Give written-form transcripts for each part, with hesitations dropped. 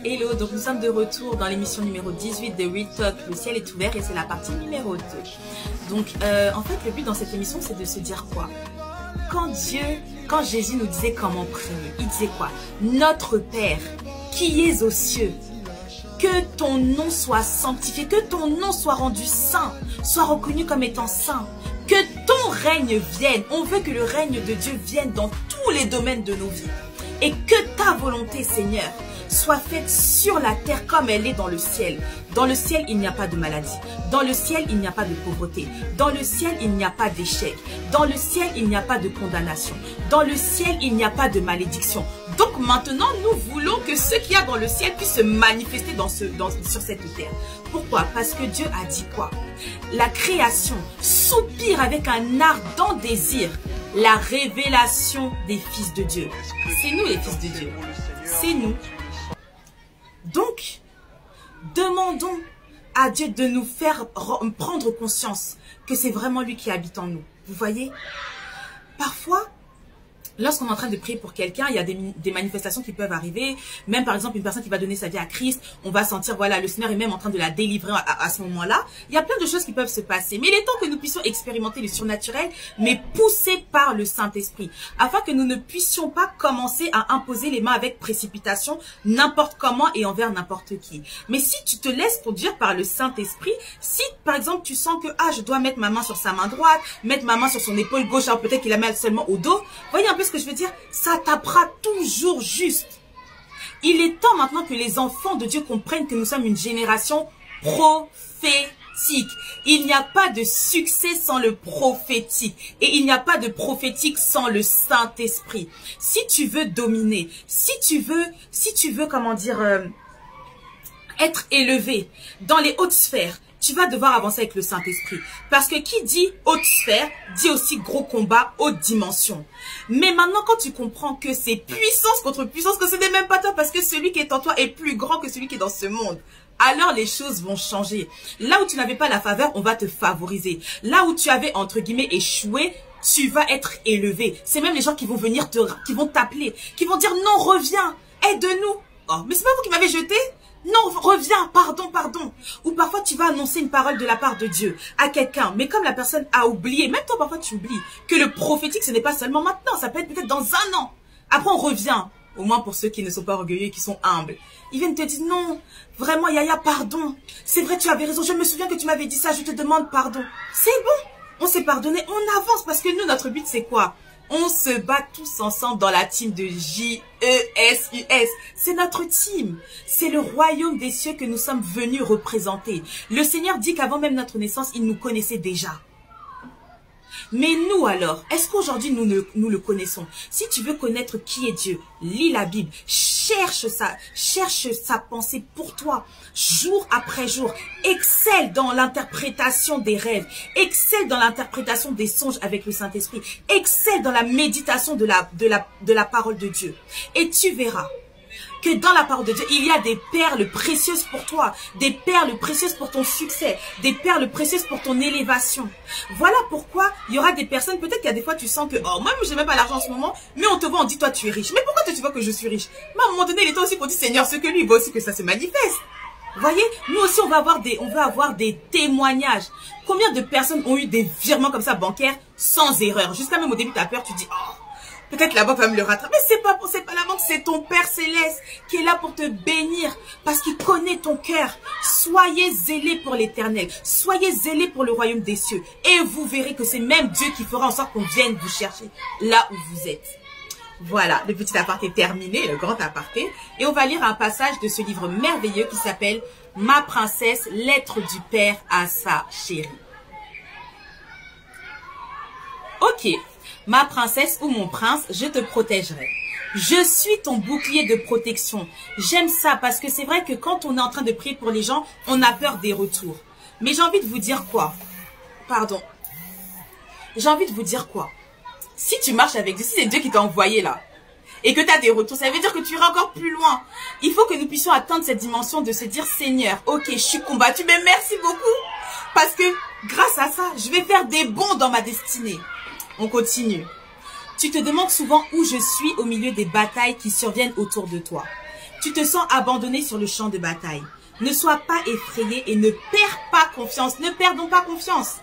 Hello, donc nous sommes de retour dans l'émission numéro 18 de Real Talk, le ciel est ouvert et c'est la partie numéro 2. Donc en fait le but dans cette émission c'est de se dire quoi? Quand Jésus nous disait comment prier, il disait quoi? Notre Père qui es aux cieux, que ton nom soit sanctifié, que ton nom soit rendu saint, soit reconnu comme étant saint, que ton règne vienne. On veut que le règne de Dieu vienne dans tous les domaines de nos vies et que ta volonté, Seigneur, soit faite sur la terre comme elle est dans le ciel. Dans le ciel, il n'y a pas de maladie. Dans le ciel, il n'y a pas de pauvreté. Dans le ciel, il n'y a pas d'échec. Dans le ciel, il n'y a pas de condamnation. Dans le ciel, il n'y a pas de malédiction. Donc maintenant, nous voulons que ce qu'il y a dans le ciel puisse se manifester sur cette terre. Pourquoi? Parce que Dieu a dit quoi? La création soupire avec un ardent désir la révélation des fils de Dieu. C'est nous les fils de Dieu. C'est nous. Donc, demandons à Dieu de nous faire prendre conscience que c'est vraiment lui qui habite en nous. Vous voyez? Parfois, lorsqu'on est en train de prier pour quelqu'un, il y a des manifestations qui peuvent arriver. Même par exemple, une personne qui va donner sa vie à Christ, on va sentir, voilà, le Seigneur est même en train de la délivrer à ce moment-là. Il y a plein de choses qui peuvent se passer. Mais il est temps que nous puissions expérimenter le surnaturel, mais poussé par le Saint-Esprit. Afin que nous ne puissions pas commencer à imposer les mains avec précipitation, n'importe comment et envers n'importe qui. Mais si tu te laisses conduire par le Saint-Esprit, si par exemple tu sens que, je dois mettre ma main sur sa main droite, mettre ma main sur son épaule gauche, alors peut-être qu'il la met seulement au dos, voyez un peu ce que je veux dire, ça tapera toujours juste. Il est temps maintenant que les enfants de Dieu comprennent que nous sommes une génération prophétique. Il n'y a pas de succès sans le prophétique. Et il n'y a pas de prophétique sans le Saint-Esprit. Si tu veux dominer, si tu veux, comment dire, être élevé dans les hautes sphères, tu vas devoir avancer avec le Saint-Esprit. Parce que qui dit haute sphère, dit aussi gros combat, haute dimension. Mais maintenant, quand tu comprends que c'est puissance contre puissance, que ce n'est même pas toi, parce que celui qui est en toi est plus grand que celui qui est dans ce monde, alors les choses vont changer. Là où tu n'avais pas la faveur, on va te favoriser. Là où tu avais, entre guillemets, échoué, tu vas être élevé. C'est même les gens qui vont venir qui vont t'appeler, qui vont dire non, reviens, aide-nous. Oh, mais c'est pas vous qui m'avez jeté? Non, reviens, pardon. Ou parfois tu vas annoncer une parole de la part de Dieu à quelqu'un, mais comme la personne a oublié, même toi parfois tu oublies, que le prophétique ce n'est pas seulement maintenant, ça peut être peut-être dans un an. Après on revient, au moins pour ceux qui ne sont pas orgueilleux et qui sont humbles. Ils viennent te dire non, vraiment Yaya, pardon. C'est vrai, tu avais raison, je me souviens que tu m'avais dit ça, je te demande pardon. C'est bon, on s'est pardonné, on avance parce que nous, notre but c'est quoi? On se bat tous ensemble dans la team de J-E-S-U-S. C'est notre team. C'est le royaume des cieux que nous sommes venus représenter. Le Seigneur dit qu'avant même notre naissance, il nous connaissait déjà. Mais nous alors, est-ce qu'aujourd'hui nous le connaissons? Si tu veux connaître qui est Dieu, lis la Bible, cherche sa pensée pour toi, jour après jour, excelle dans l'interprétation des rêves, excelle dans l'interprétation des songes avec le Saint-Esprit, excelle dans la méditation de la parole de Dieu. Et tu verras que dans la parole de Dieu, il y a des perles précieuses pour toi, des perles précieuses pour ton succès, des perles précieuses pour ton élévation. Voilà pourquoi il y aura des personnes, peut-être qu'il y a des fois tu sens que, moi j'ai même pas l'argent en ce moment, mais on te voit, on dit toi tu es riche. Mais pourquoi tu vois que je suis riche? Mais à un moment donné, il est temps aussi qu'on dit Seigneur, ce que lui, il veut aussi que ça se manifeste. Vous voyez, nous aussi on veut avoir des témoignages. Combien de personnes ont eu des virements comme ça bancaires sans erreur? Jusqu'à même au début tu as peur, tu dis peut-être la banque va me le rattraper. Mais c'est pas la banque, c'est ton Père Céleste qui est là pour te bénir parce qu'il connaît ton cœur. Soyez zélés pour l'éternel. Soyez zélés pour le royaume des cieux. Et vous verrez que c'est même Dieu qui fera en sorte qu'on vienne vous chercher là où vous êtes. Voilà, le petit aparté est terminé, le grand aparté. Et on va lire un passage de ce livre merveilleux qui s'appelle « Ma princesse, lettre du Père à sa chérie ». Ok. Ma princesse ou mon prince, je te protégerai. Je suis ton bouclier de protection. J'aime ça parce que c'est vrai que quand on est en train de prier pour les gens, on a peur des retours. Mais j'ai envie de vous dire quoi? Pardon. J'ai envie de vous dire quoi? Si tu marches avec Dieu, si c'est Dieu qui t'a envoyé là, et que tu as des retours, ça veut dire que tu iras encore plus loin. Il faut que nous puissions atteindre cette dimension de se dire, Seigneur, ok, je suis combattu, mais merci beaucoup. Parce que grâce à ça, je vais faire des bonds dans ma destinée. On continue. Tu te demandes souvent où je suis au milieu des batailles qui surviennent autour de toi. Tu te sens abandonné sur le champ de bataille. Ne sois pas effrayé et ne perds pas confiance. Ne perdons pas confiance.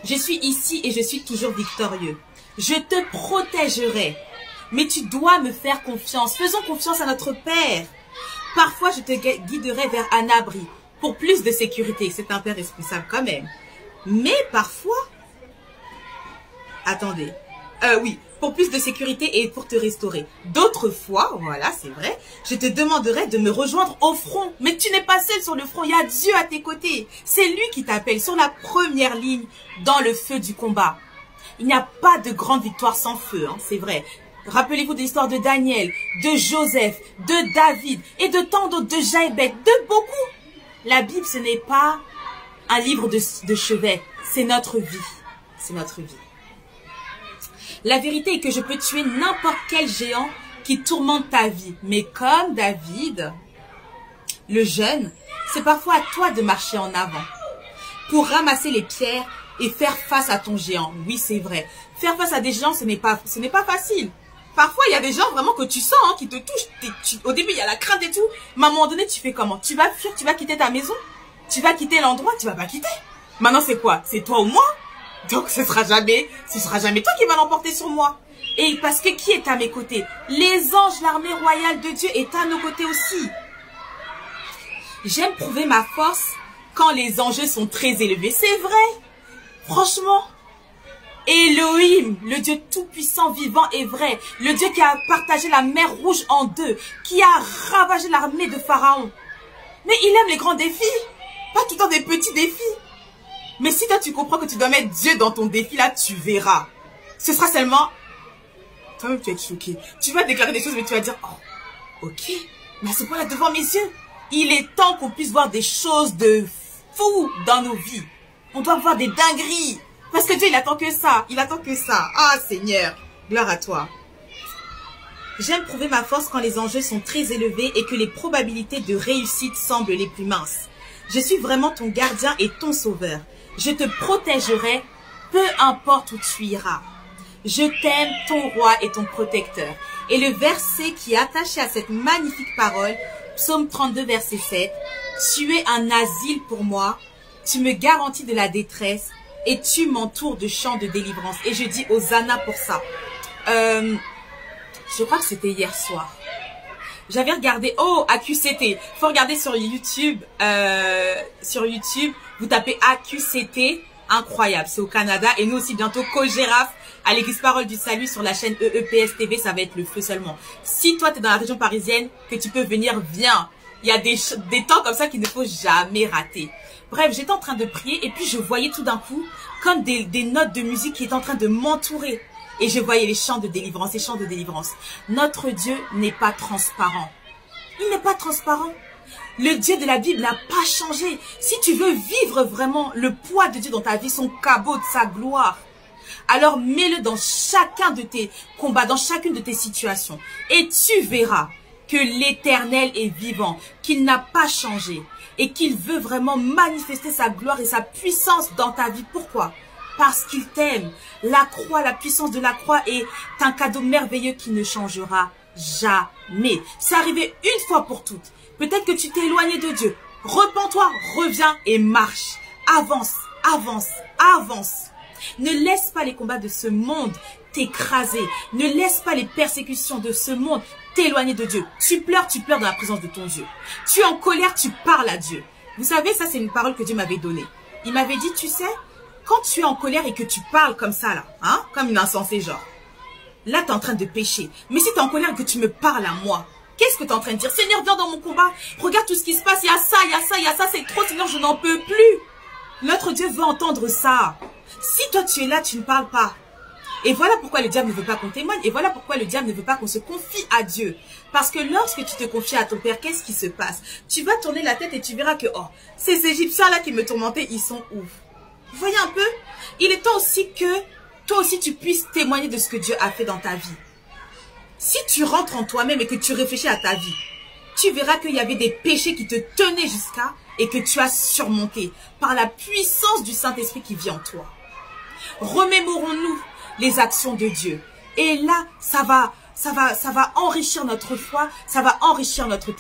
Je suis ici et je suis toujours victorieux. Je te protégerai. Mais tu dois me faire confiance. Faisons confiance à notre Père. Parfois, je te guiderai vers un abri pour plus de sécurité. C'est un Père responsable quand même. Mais parfois... Attendez. Oui, pour plus de sécurité et pour te restaurer. D'autres fois, voilà, c'est vrai, je te demanderai de me rejoindre au front. Mais tu n'es pas seul sur le front, il y a Dieu à tes côtés. C'est lui qui t'appelle sur la première ligne dans le feu du combat. Il n'y a pas de grande victoire sans feu, hein, c'est vrai. Rappelez-vous de l'histoire de Daniel, de Joseph, de David et de tant d'autres, de Jaébet, de beaucoup. La Bible, ce n'est pas un livre de chevet, c'est notre vie. C'est notre vie. La vérité est que je peux tuer n'importe quel géant qui tourmente ta vie. Mais comme David, le jeune, c'est parfois à toi de marcher en avant pour ramasser les pierres et faire face à ton géant. Oui, c'est vrai. Faire face à des géants, ce n'est pas facile. Parfois, il y a des gens vraiment que tu sens, hein, qui te touchent. Au début, il y a la crainte et tout. Mais à un moment donné, tu fais comment? Tu vas fuir, tu vas quitter ta maison? Tu vas quitter l'endroit? Tu vas pas quitter. Maintenant, c'est quoi? C'est toi ou moi? Donc, ce sera jamais toi qui vas l'emporter sur moi. Et parce que qui est à mes côtés? Les anges, l'armée royale de Dieu est à nos côtés aussi. J'aime prouver ma force quand les enjeux sont très élevés. C'est vrai. Franchement. Elohim, le Dieu tout-puissant, vivant et vrai. Le Dieu qui a partagé la mer Rouge en deux. Qui a ravagé l'armée de Pharaon. Mais il aime les grands défis. Pas tout le temps des petits défis. Mais si toi tu comprends que tu dois mettre Dieu dans ton défi là, tu verras. Ce sera seulement... Toi-même tu vas être choqué. Tu vas déclarer des choses mais tu vas dire, oh, ok, mais à ce point là devant mes yeux, il est temps qu'on puisse voir des choses de fou dans nos vies. On doit voir des dingueries. Parce que Dieu il attend que ça. Il attend que ça. Ah Seigneur, gloire à toi. J'aime prouver ma force quand les enjeux sont très élevés et que les probabilités de réussite semblent les plus minces. Je suis vraiment ton gardien et ton sauveur. Je te protégerai, peu importe où tu iras. Je t'aime, ton roi et ton protecteur. Et le verset qui est attaché à cette magnifique parole, Psaume 32, verset 7. Tu es un asile pour moi, tu me garantis de la détresse et tu m'entoures de chants de délivrance. Et je dis Hosanna pour ça. Je crois que c'était hier soir. J'avais regardé, oh, AQCT. Faut regarder sur YouTube. Vous tapez AQCT, incroyable. C'est au Canada. Et nous aussi, bientôt, Cogéraf, à l'église Parole du Salut sur la chaîne EEPS TV. Ça va être le feu seulement. Si toi, tu es dans la région parisienne, que tu peux venir, viens. Il y a des temps comme ça qu'il ne faut jamais rater. Bref, j'étais en train de prier et puis je voyais tout d'un coup comme des notes de musique qui étaient en train de m'entourer. Et je voyais les chants de délivrance, les chants de délivrance. Notre Dieu n'est pas transparent. Il n'est pas transparent. Le Dieu de la Bible n'a pas changé. Si tu veux vivre vraiment le poids de Dieu dans ta vie, son cabot de sa gloire, alors mets-le dans chacun de tes combats, dans chacune de tes situations. Et tu verras que l'Éternel est vivant, qu'il n'a pas changé et qu'il veut vraiment manifester sa gloire et sa puissance dans ta vie. Pourquoi ? Parce qu'il t'aime. La croix, la puissance de la croix est un cadeau merveilleux qui ne changera jamais. C'est arrivé une fois pour toutes. Peut-être que tu t'es éloigné de Dieu. Repens-toi, reviens et marche. Avance, avance, avance. Ne laisse pas les combats de ce monde t'écraser. Ne laisse pas les persécutions de ce monde t'éloigner de Dieu. Tu pleures dans la présence de ton Dieu. Tu es en colère, tu parles à Dieu. Vous savez, ça c'est une parole que Dieu m'avait donnée. Il m'avait dit, tu sais, quand tu es en colère et que tu parles comme ça là, hein, comme une insensée genre, là tu es en train de pécher. Mais si tu es en colère et que tu me parles à moi, qu'est-ce que tu es en train de dire? Seigneur, viens dans mon combat. Regarde tout ce qui se passe. Il y a ça, il y a ça, il y a ça. C'est trop, Seigneur, je n'en peux plus. Notre Dieu veut entendre ça. Si toi tu es là, tu ne parles pas. Et voilà pourquoi le diable ne veut pas qu'on témoigne. Et voilà pourquoi le diable ne veut pas qu'on se confie à Dieu. Parce que lorsque tu te confies à ton Père, qu'est-ce qui se passe? Tu vas tourner la tête et tu verras que, oh, ces Égyptiens-là qui me tourmentaient, ils sont ouf. Vous voyez un peu? Il est temps aussi que toi aussi tu puisses témoigner de ce que Dieu a fait dans ta vie. Si tu rentres en toi-même et que tu réfléchis à ta vie, tu verras qu'il y avait des péchés qui te tenaient jusqu'à et que tu as surmonté par la puissance du Saint-Esprit qui vit en toi. Remémorons-nous les actions de Dieu. Et là, ça va ça va enrichir notre foi, ça va enrichir notre